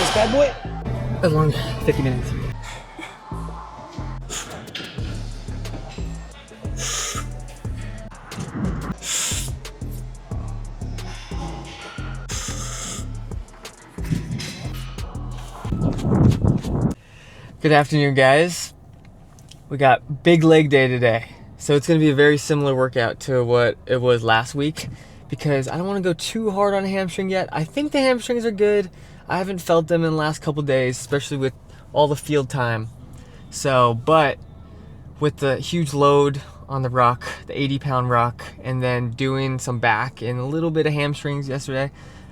this bad boy. As long as 50 minutes. Good afternoon, guys. We got big leg day today. So it's going to be a very similar workout to what it was last week because I don't want to go too hard on a hamstring yet. I think the hamstrings are good. I haven't felt them in the last couple days, especially with all the field time. So, but with the huge load on the ruck, the 80-pound ruck, and then doing some back and a little bit of hamstrings yesterday,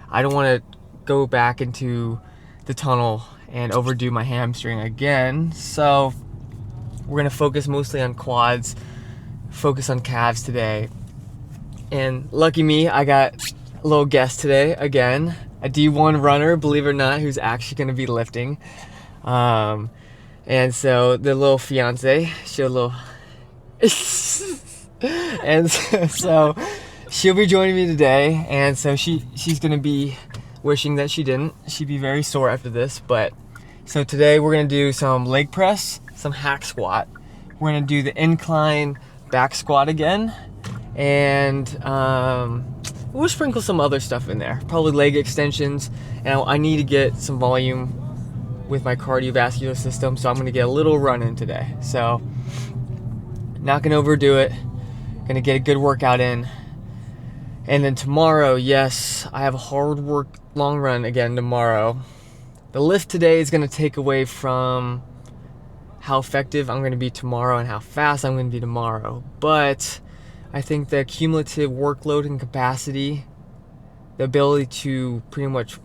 I don't want to go back into the tunnel and overdo my hamstring again. So we're going to focus mostly on quads, focus on calves today. And lucky me, I got a little guest today again, a D1 runner, believe it or not, who's actually going to be lifting. And so the little fiance, she'll little, and so she'll be joining me today. And so she's going to be wishing that she didn't. She'd be very sore after this. But so today we're going to do some leg press, some hack squat. We're going to do the incline back squat again. And we'll sprinkle some other stuff in there, probably leg extensions. And I need to get some volume with my cardiovascular system, so I'm gonna get a little run in today. So not gonna overdo it, gonna get a good workout in. And then tomorrow, yes, I have a hard work long run again tomorrow. The lift today is gonna take away from how effective I'm gonna be tomorrow and how fast I'm gonna be tomorrow. But I think the cumulative workload and capacity, the ability to pretty much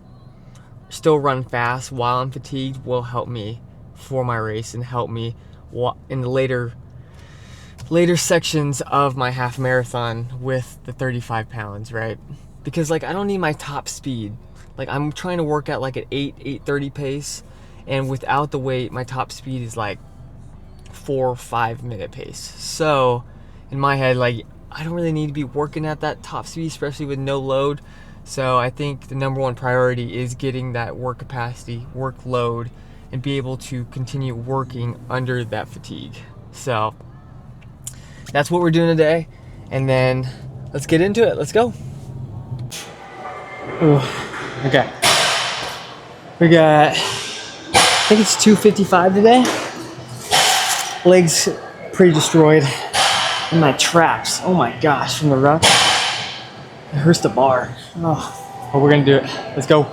still run fast while I'm fatigued will help me for my race and help me in the later sections of my half marathon with the 35 pounds, right? Because like I don't need my top speed. Like I'm trying to work at like an 8:30 pace, and without the weight, my top speed is like 4 or 5 minute pace. So in my head, like I don't really need to be working at that top speed, especially with no load. So I think the number one priority is getting that work capacity, workload, and be able to continue working under that fatigue. So that's what we're doing today. And then let's get into it. Let's go. Ooh, okay. We got, I think it's 255 today. Legs pretty destroyed. And my traps, oh my gosh, from the ruck. It hurts the bar. Oh, but we're gonna do it. Let's go.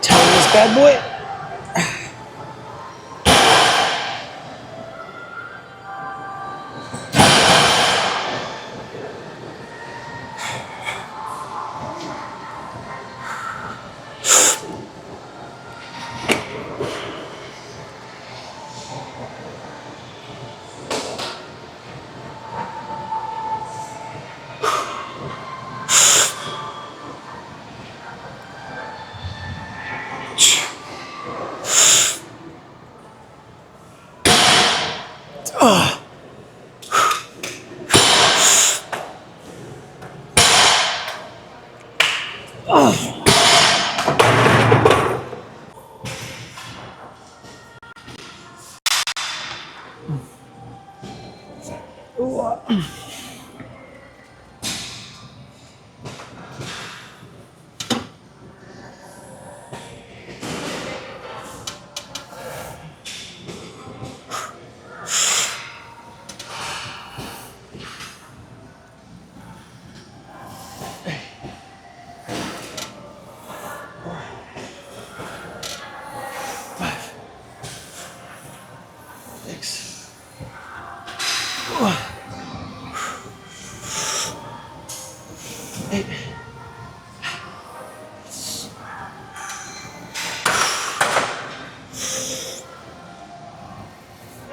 Tell this bad boy.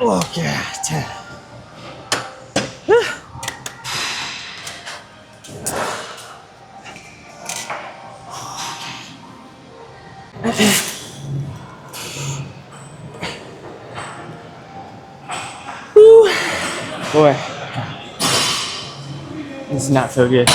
Okay. 10. Woo. Boy, this does not feel good.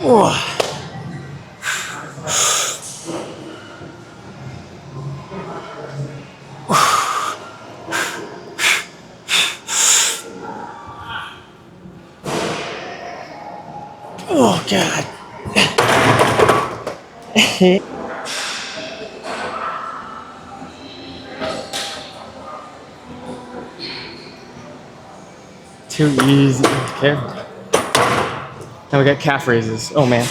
Oh. Oh God. Too easy. Careful. Now we got calf raises. Oh man.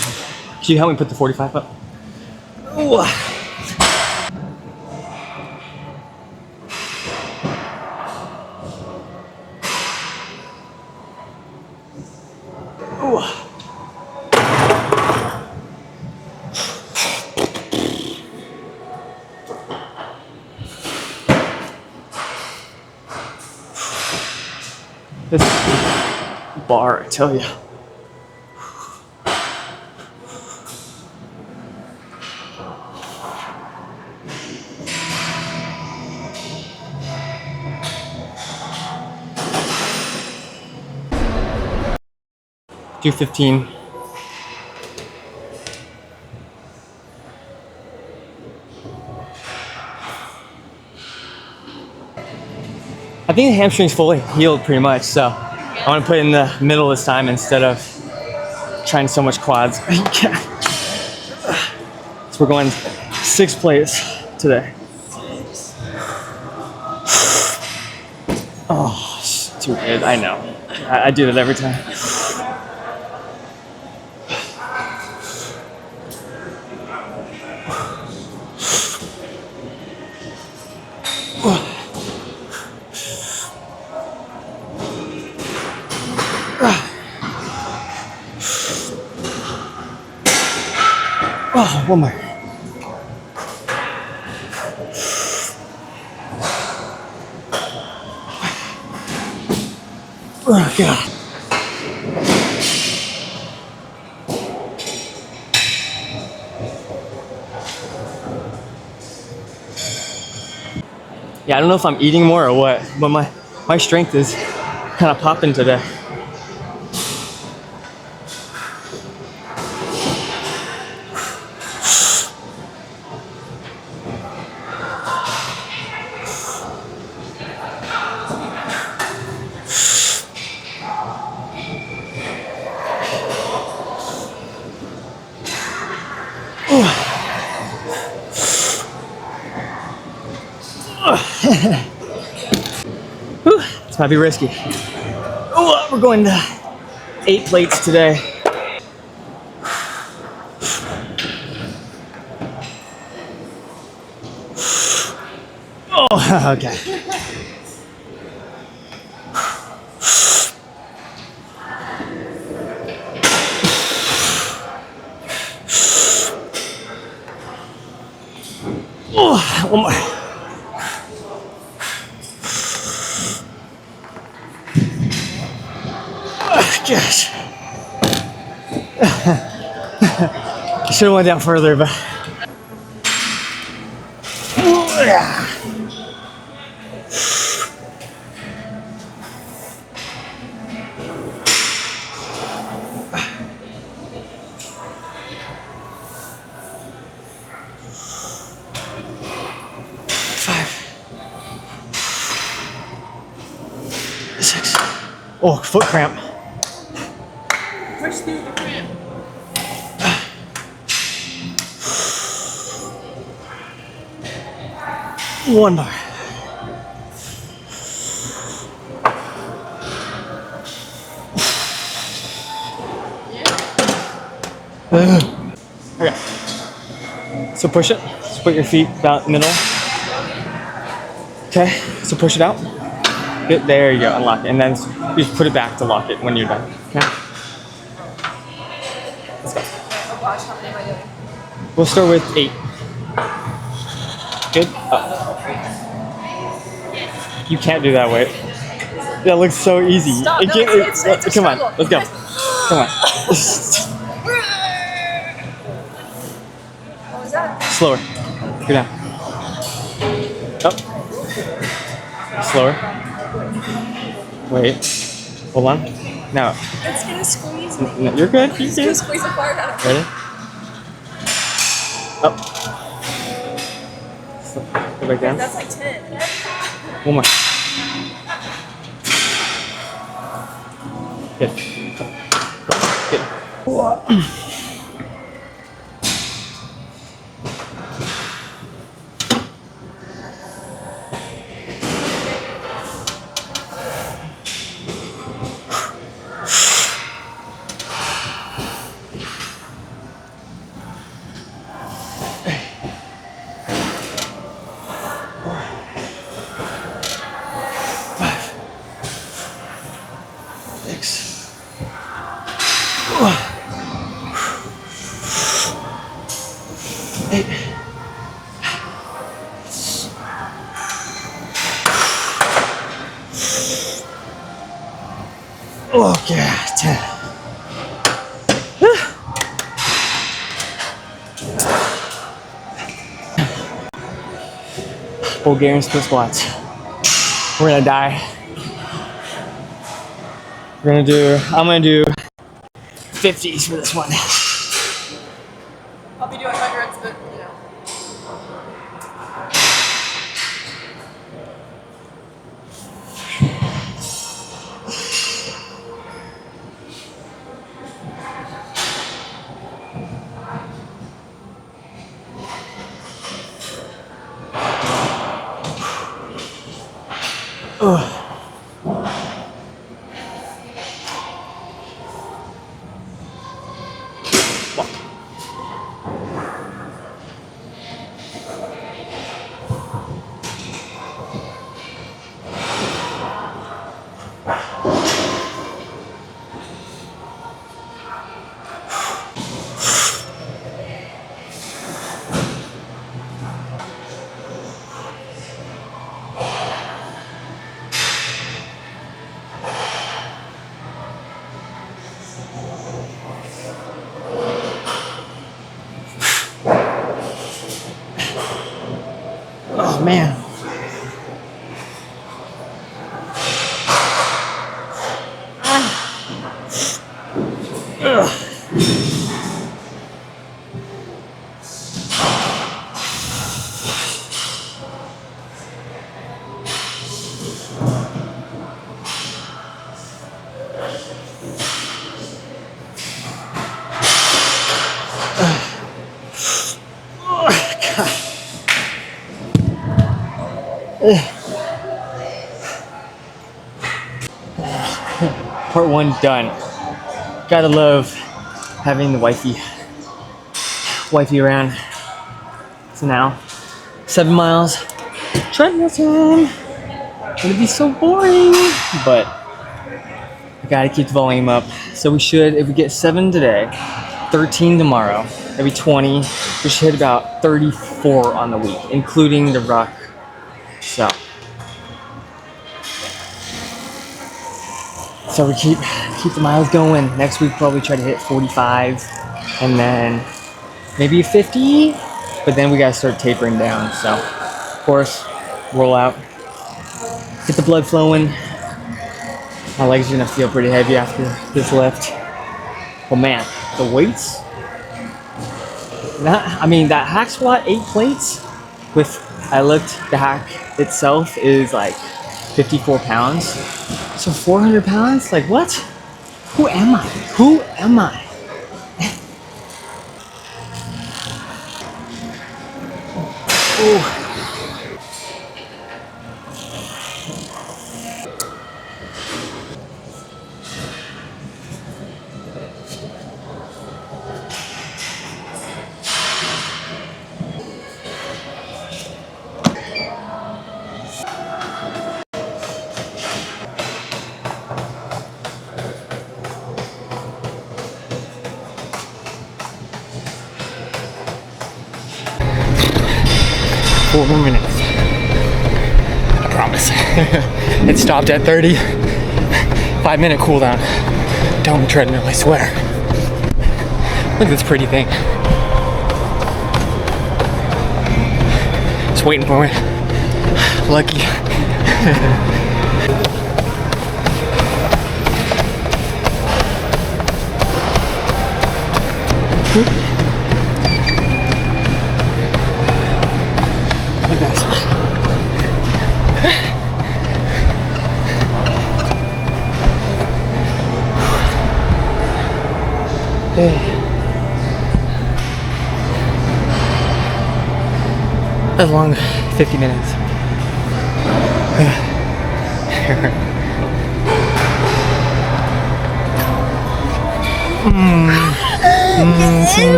Can you help me put the 45 up? Ooh. Ooh. This bar, I tell you. Do 15. I think the hamstring's fully healed pretty much, so I want to put it in the middle this time instead of trying so much quads. So we're going 6 plates today. Oh, it's too good. I know. I do that every time. Oh, one more. Oh, God. Yeah, I don't know if I'm eating more or what, but my strength is kind of popping today. This might be risky. Oh, we're going to 8 plates today. Oh, okay. Oh, one more. Oh, gosh. I should have went down further, but. Oh, yeah. Oh, foot cramp. Push through the cramp. One more. Okay. So push it. Put your feet about middle. Okay, so push it out. Good, there you go, unlock it. And then you just put it back to lock it when you're done. Okay? Let's go. Oh gosh, how many am I doing? We'll start with 8. Good. Up. You can't do that way. That looks so easy. Stop. No, it's a come on, struggle. let's go. Come on. What was that? Slower. Go down. Up. Slower. Wait. Hold on. Now. It's gonna squeeze me. No, you're good. You're It's gonna good. squeeze the fart out of me. Ready? Up. Go back down. That's like 10. One more. Good. Good. Okay, 10. Bulgarian split squats. We're gonna die. I'm gonna do 50s for this one. I'll be doing hundreds, but you know. Oh man. Part 1 done. Gotta love having the wifey around. So now, 7 miles. Treadmill time. Gonna be so boring, but I gotta keep the volume up. So we should, if we get 7 today, 13 tomorrow, maybe 20. We should hit about 34 on the week, including the ruck. So we keep the miles going. Next week probably try to hit 45 and then maybe 50, but then we gotta start tapering down. So of course, roll out, get the blood flowing. My legs are gonna feel pretty heavy after this lift. Oh man, the weights. That hack squat, 8 plates I looked, the hack itself is like 54 pounds. So 400 pounds? Like what? Who am I? Who am I? Oh. 4 more minutes. I promise. It stopped at 30. 5-minute cooldown. Don't treadmill, I swear. Look at this pretty thing. Just waiting for it. Lucky. Look at this. That's long, 50 minutes.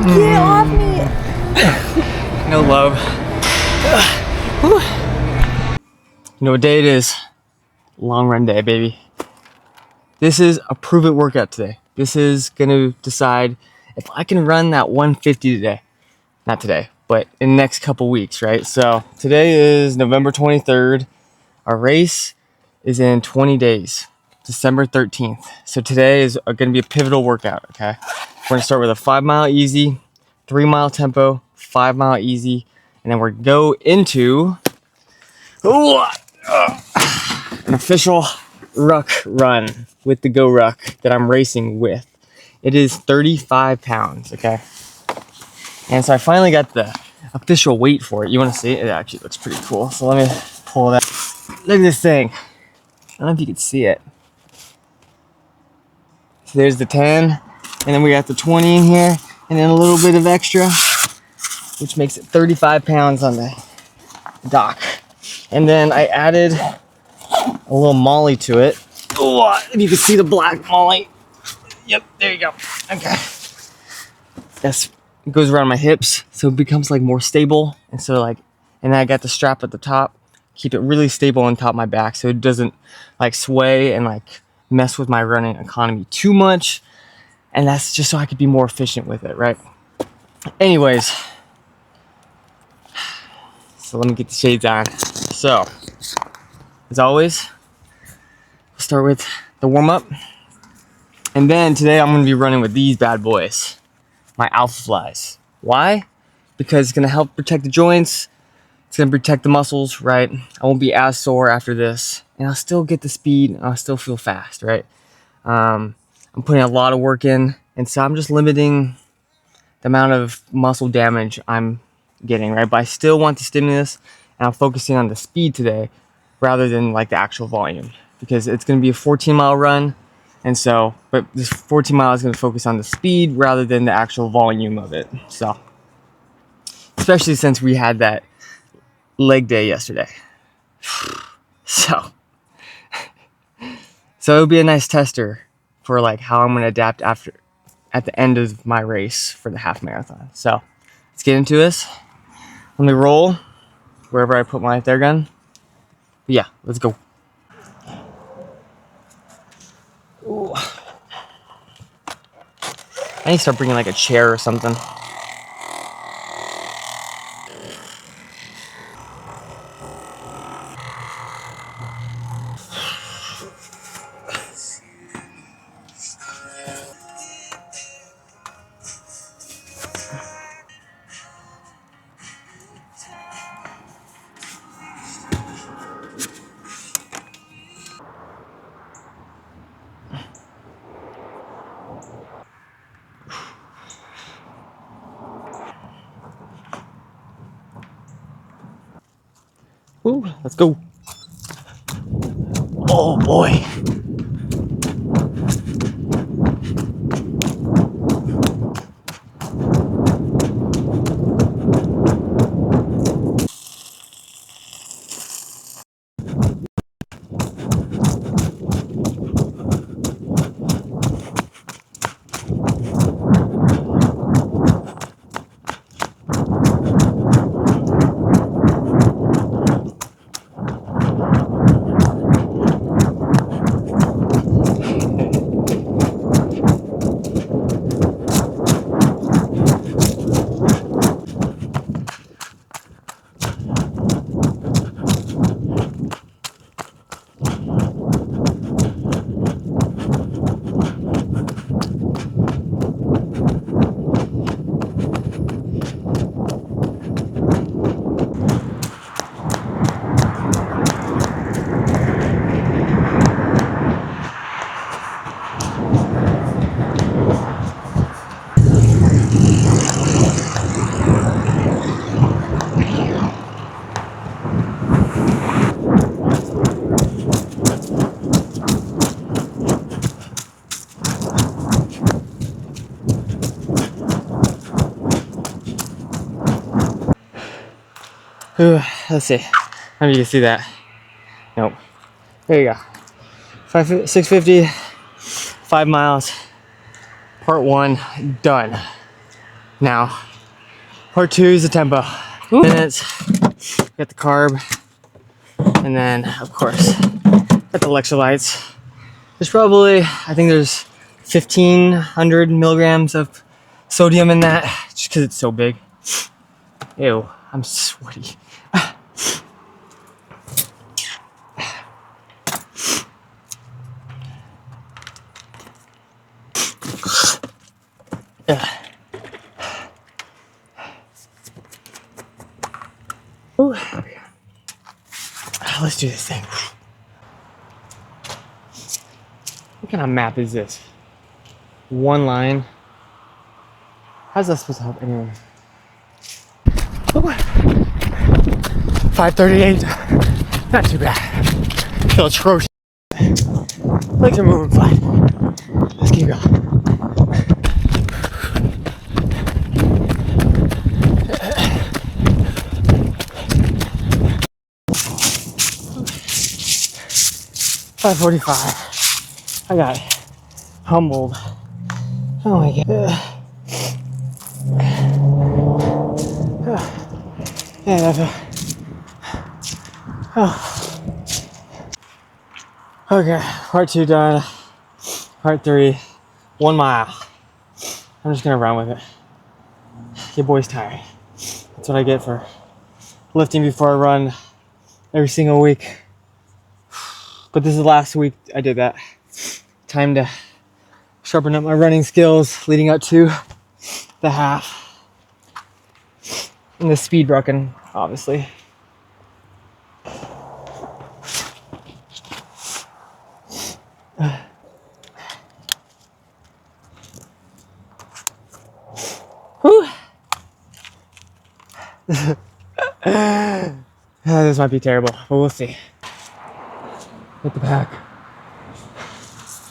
Get off me! No love. You know what day it is? Long run day, baby. This is a prove it workout today. This is gonna decide if I can run that 150 today. Not today, but in the next couple weeks, right? So today is November 23rd. Our race is in 20 days, December 13th. So today is gonna be a pivotal workout, okay? We're gonna start with a 5-mile easy, 3-mile tempo, 5-mile easy, and then we're gonna go into an official Ruck Run with the Go Ruck that I'm racing with. It is 35 pounds, okay? And so I finally got the official weight for it. You wanna see it? It actually looks pretty cool. So let me pull it out. Look at this thing. I don't know if you can see it. So there's the 10, and then we got the 20 in here, and then a little bit of extra, which makes it 35 pounds on the dock. And then I added a little molly to it. Oh, if you can see the black molly. Yep, there you go. Okay. That's it goes around my hips, so it becomes like more stable. And so like, and then I got the strap at the top, keep it really stable on top of my back, so it doesn't like sway and like mess with my running economy too much. And that's just so I could be more efficient with it, right? Anyways, so let me get the shades on. So, as always, we'll start with the warm-up. And then today I'm gonna be running with these bad boys, my Alpha Flies. Why? Because it's gonna help protect the joints, it's gonna protect the muscles, right? I won't be as sore after this, and I'll still get the speed, and I'll still feel fast, right? I'm putting a lot of work in, and so I'm just limiting the amount of muscle damage I'm getting, right? But I still want the stimulus, and I'm focusing on the speed today rather than like the actual volume, because it's going to be a 14-mile run, and so, but this 14 mile is going to focus on the speed rather than the actual volume of it. So, especially since we had that leg day yesterday. So it'll be a nice tester for like how I'm going to adapt after at the end of my race for the half marathon. So let's get into this. Let me roll wherever I put my flare gun. But yeah, let's go. Ooh. I need to start bringing like a chair or something. Ooh, let's go. Oh boy. Ooh, let's see. How do you see that? Nope. There you go. 650, 5 miles. Part 1 done. Now, part 2 is the tempo. Minutes. Got the carb, and then of course got the electrolytes. There's probably, I think there's 1,500 milligrams of sodium in that, just because it's so big. Ew, I'm sweaty. Ooh, let's do this thing. What kind of map is this? One line. How's that supposed to help anyone? 5:38. Not too bad. Feel atrocious. Legs are moving fine. Let's keep going. $5:45. I got humbled. Oh my god. Yeah, that's okay, part 2 done. Part 3, 1 mile. I'm just gonna run with it. Your boy's tired. That's what I get for lifting before I run every single week. But this is the last week I did that. Time to sharpen up my running skills leading up to the half. And the speed rucking, obviously. Whew. This might be terrible, but we'll see. Hit the pack.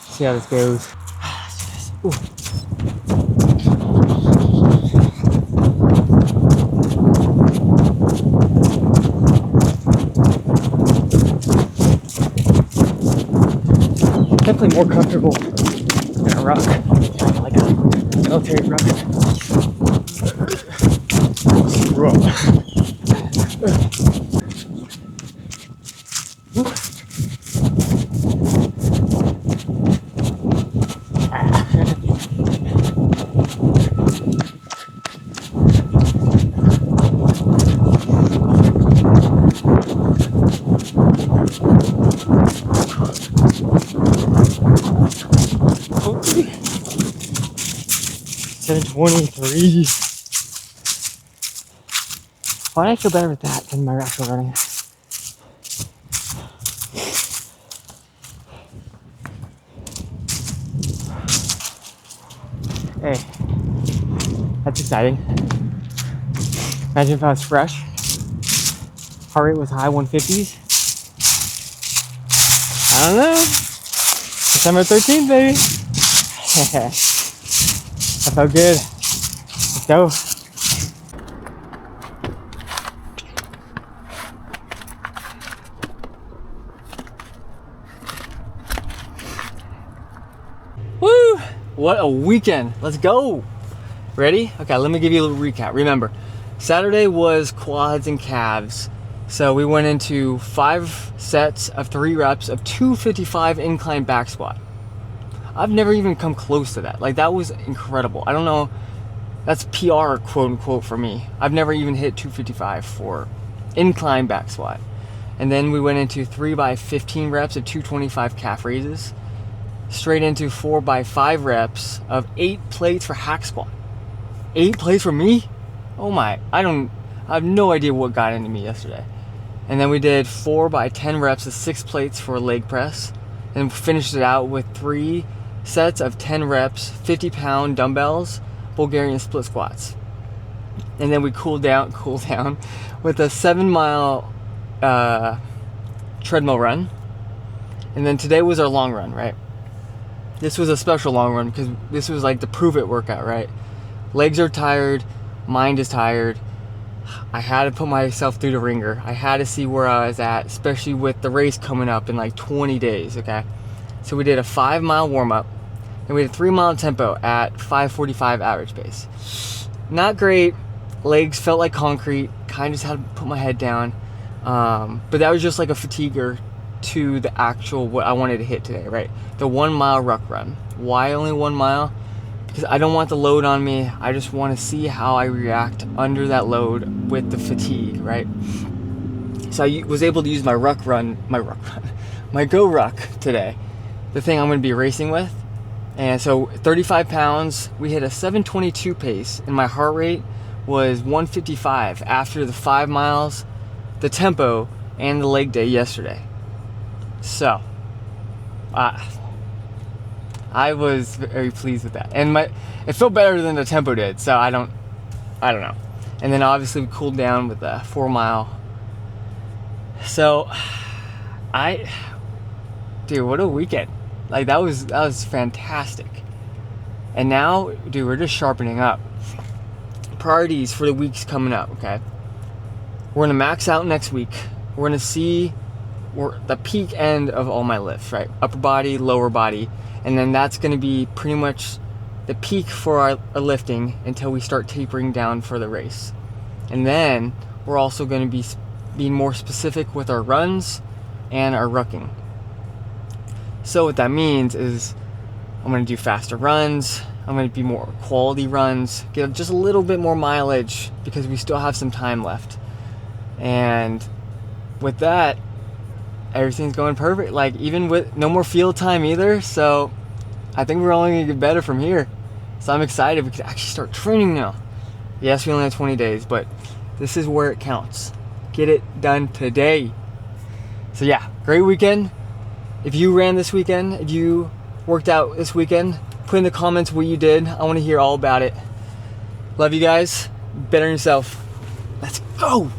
See how this goes. Ooh. Definitely more comfortable than a ruck, like a military ruck. Screw up. Okay. 7:23. Why do I feel better with that than my actual running? Hey, that's exciting. Imagine if I was fresh. Heart rate was high 150s. I don't know. December 13th, baby. That felt good. Let's go. Woo! What a weekend. Let's go. Ready? Okay, let me give you a little recap. Remember, Saturday was quads and calves. So we went into 5 sets of 3 reps of 255 incline back squat. I've never even come close to that. Like, that was incredible. I don't know, that's PR, quote unquote, for me. I've never even hit 255 for incline back squat. And then we went into 3 by 15 reps of 225 calf raises, straight into 4 by 5 reps of 8 plates for hack squat. 8 plates for me? Oh my, I have no idea what got into me yesterday. And then we did 4 by 10 reps of 6 plates for leg press, and finished it out with 3 sets of 10 reps, 50-pound dumbbells, Bulgarian split squats. And then we cooled down with a 7-mile treadmill run. And then today was our long run, right? This was a special long run because this was like the prove it workout, right? Legs are tired, mind is tired, I had to put myself through the ringer. I had to see where I was at, especially with the race coming up in like 20 days, okay? So we did a 5-mile warm-up, and we did a 3-mile tempo at 5:45 average pace. Not great. Legs felt like concrete. Kind of just had to put my head down. But that was just like a fatiguer to the actual what I wanted to hit today, right? The 1-mile ruck run. Why only 1 mile? Because I don't want the load on me. I just want to see how I react under that load with the fatigue, right? So I was able to use my my Go Ruck today, the thing I'm going to be racing with. And so 35 pounds, we hit a 7:22 pace, and my heart rate was 155 after the 5 miles, the tempo, and the leg day yesterday. So, I was very pleased with that, and it felt better than the tempo did. So I don't know. And then obviously we cooled down with the 4-mile. So, dude, what a weekend! Like that was fantastic. And now, dude, we're just sharpening up. Priorities for the weeks coming up. Okay, we're gonna max out next week. We're gonna see the peak end of all my lifts, right? Upper body, lower body. And then that's going to be pretty much the peak for our lifting until we start tapering down for the race. And then we're also going to be being more specific with our runs and our rucking. So what that means is I'm going to do faster runs. I'm going to be more quality runs, get just a little bit more mileage because we still have some time left. And with that, everything's going perfect. Like even with no more field time either. So I think we're only gonna get better from here. So I'm excited. We can actually start training now. Yes, we only have 20 days, but this is where it counts. Get it done today. So yeah, great weekend. If you ran this weekend, if you worked out this weekend, put in the comments what you did. I want to hear all about it. Love you guys. Better yourself. Let's go.